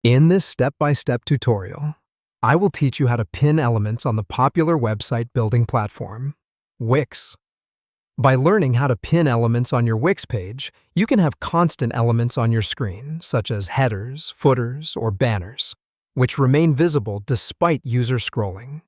In this step-by-step tutorial, I will teach you how to pin elements on the popular website building platform, Wix. By learning how to pin elements on your Wix page, you can have constant elements on your screen, such as headers, footers, or banners, which remain visible despite user scrolling.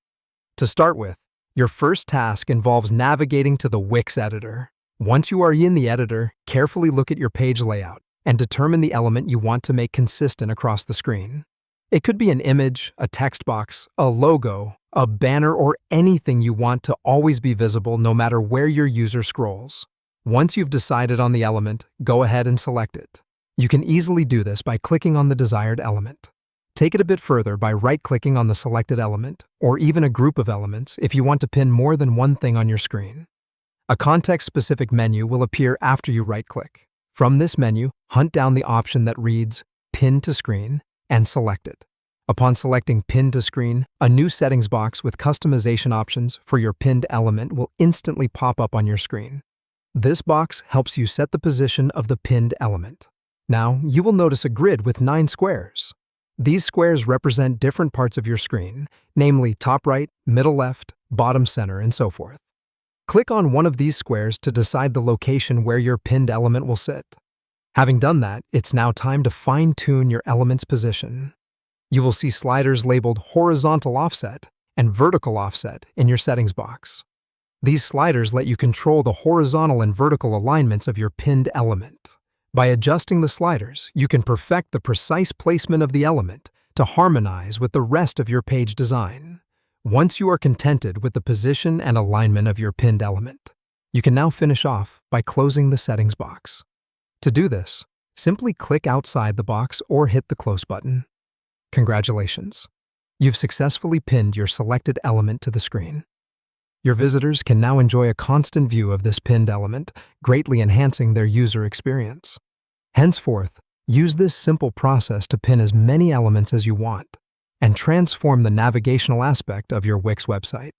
To start with, your first task involves navigating to the Wix editor. Once you are in the editor, carefully look at your page layout and determine the element you want to make consistent across the screen. It could be an image, a text box, a logo, a banner, or anything you want to always be visible no matter where your user scrolls. Once you've decided on the element, go ahead and select it. You can easily do this by clicking on the desired element. Take it a bit further by right-clicking on the selected element, or even a group of elements if you want to pin more than one thing on your screen. A context-specific menu will appear after you right-click. From this menu, hunt down the option that reads Pin to Screen and select it. Upon selecting Pin to Screen, a new settings box with customization options for your pinned element will instantly pop up on your screen. This box helps you set the position of the pinned element. Now, you will notice a grid with 9 squares. These squares represent different parts of your screen, namely top right, middle left, bottom center, and so forth. Click on one of these squares to decide the location where your pinned element will sit. Having done that, it's now time to fine-tune your element's position. You will see sliders labeled horizontal offset and vertical offset in your settings box. These sliders let you control the horizontal and vertical alignments of your pinned element. By adjusting the sliders, you can perfect the precise placement of the element to harmonize with the rest of your page design. Once you are contented with the position and alignment of your pinned element, you can now finish off by closing the settings box. To do this, simply click outside the box or hit the close button. Congratulations! You've successfully pinned your selected element to the screen. Your visitors can now enjoy a constant view of this pinned element, greatly enhancing their user experience. Henceforth, use this simple process to pin as many elements as you want and transform the navigational aspect of your Wix website.